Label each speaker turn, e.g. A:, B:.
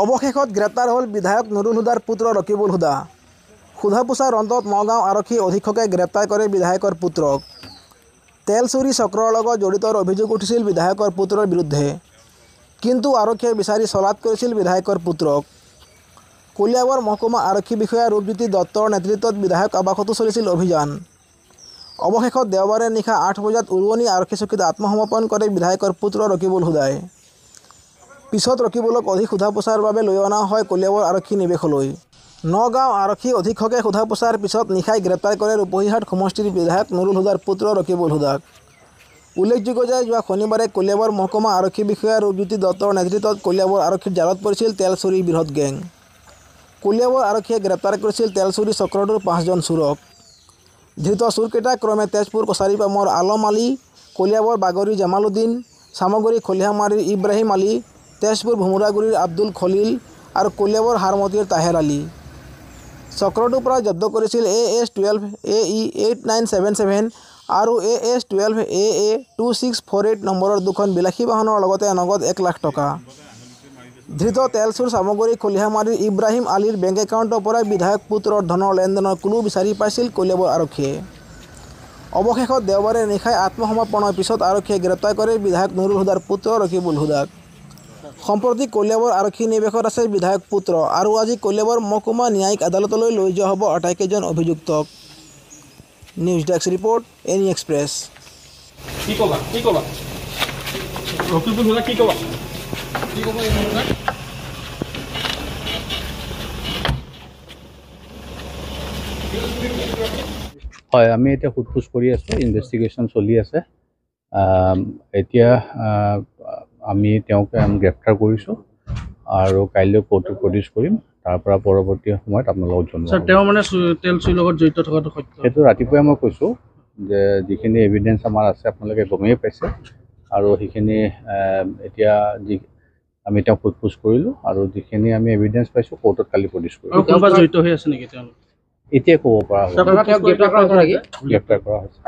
A: অৱশেষত গ্ৰেপ্তাৰ হ'ল বিধায়ক নুৰুল হুদাৰ পুত্ৰ ৰকিবুল হুদা। সোধা পোছাৰ অন্তত নগাঁও আৰক্ষী অধীক্ষকে গ্ৰেপ্তাৰ কৰে বিধায়কৰ পুত্ৰক। তেল চুৰি চক্ৰৰ লগত জড়িতৰ অভিযোগ উঠিছিল বিধায়কৰ পুত্ৰৰ বিৰুদ্ধে। কিন্তু আৰক্ষীয়ে বিচাৰি চলাত কৰিছিল বিধায়কৰ পুত্ৰক। কলিয়াবৰ মহকুমা আৰক্ষী বিষয়া ৰূপজ্যোতি দত্তৰ নেতৃত্বত বিধায়ক আৱাসতো চলিছিল অভিযান। অৱশেষত দেওবাৰে নিশা 8 বজাত উৰুৱনি আৰক্ষী চকীত আত্মসমৰ্পণ কৰে বিধায়কৰ পুত্ৰ ৰকিবুল হুদাই। পিছত ৰকিবুলক অধিক সোধা পোছাৰ বাবে লৈ অনা হয় কলিয়াবৰ আৰক্ষী নিৱেশলৈ। নগাঁও আৰক্ষী অধীক্ষকে সোধা পোছাৰ পিছত নিশাই গ্ৰেপ্তাৰ কৰে ৰূপহীহাট সমষ্টিৰ বিধায়ক নুৰুল হুদাৰ পুত্ৰ ৰকিবুল হুদাক। উল্লেখযোগ্য যে যোৱা শনিবাৰে কলিয়াবৰ মহকুমা আৰক্ষী বিষয়া ৰূপজ্যোতি দত্তৰ নেতৃত্বত কলিয়াবৰ আৰক্ষীৰ জালত পৰিছিল তেল চুৰিৰ বৃহৎ গেং। কলিয়াবৰ আৰক্ষীয়ে গ্ৰেপ্তাৰ কৰিছিল তেল চুৰি চক্ৰটোৰ 5জন চোৰক। ধৃত চোৰকেইটা ক্ৰমে তেজপুৰ কছাৰীপামৰ আলম আলী, কলিয়াবৰ বাগৰিৰ জামালউদ্দিন, চামগুৰি খলিহামাৰীৰ ইব্ৰাহিম আলী, তেজপুৰ ভোমোৰাগুৰিৰ আব্দুল খলিল আৰু কলিয়াবৰ হাৰমতিৰ তাহেৰ আলী। চক্ৰটোৰ পৰা জব্দ কৰিছিল AS-12 AE 8977 আৰু AS-12 AA 2648 নম্বৰৰ 2খন বিলাসী বাহনৰ লগতে নগদ 1 লাখ টকা। ধৃত তেলচুৰ চামগুৰি খলিহামাৰীৰ ইব্ৰাহিম আলীৰ বেংক একাউণ্টৰ পৰা বিধায়ক পুত্ৰৰ ধনৰ লেনদেনৰ ক্লু বিচাৰি পাইছিল কলিয়াবৰ আৰক্ষীয়ে। অৱশেষত দেওবাৰে নিশাই আত্মসমৰ্পণৰ পিছত আৰক্ষীয়ে গ্ৰেপ্তাৰ কৰে বিধায়ক নুৰুল হুদাৰ পুত্ৰ ৰকিবুল হুদাক। সম্প্ৰতি কলিয়াবৰ আৰক্ষী নিৱেশত আছে বিধায়ক পুত্ৰ আৰু আজি কলিয়াবৰ মহকুমা ন্যায়িক আদালতলৈ লৈ যোৱা হ'ব আটাইকেইজন অভিযুক্তক। News desk report, any express.
B: কি ক'বা ৰকিবুল হুদা কি ক'বা
C: হয়, আমি এতিয়া সোধপোছ কৰি আছোঁ, ইনভেষ্টিগেশ্যন চলি আছে। এতিয়া আমি তেওঁক গ্ৰেপ্তাৰ কৰিছোঁ আৰু কাইলৈ কোৰ্টত প্ৰডিউচ কৰিম। তাৰ পৰা পৰৱৰ্তী সময়ত আপোনালোকক জনাম।
B: স্যাৰ, তেওঁ মানে তেল চুৰিৰ লগত জড়িত থকাটো সত্য?
C: সেইটো ৰাতিপুৱাই মই কৈছোঁ যে যিখিনি এভিডেঞ্চ আমাৰ আছে আপোনালোকে গমেই পাইছে আৰু সেইখিনি এতিয়া আমি তেওঁক সোধপোছ কৰিলোঁ আৰু যিখিনি আমি এভিডেঞ্চ পাইছোঁ কোৰ্টত কালি প্ৰডিউচ কৰিম।
B: আৰু কোনোবা জড়িত হৈ আছে নেকি তেওঁলোক?
C: এতিয়া ক'ব পৰা হ'ব। গ্ৰেপ্তাৰ কৰা হৈছে।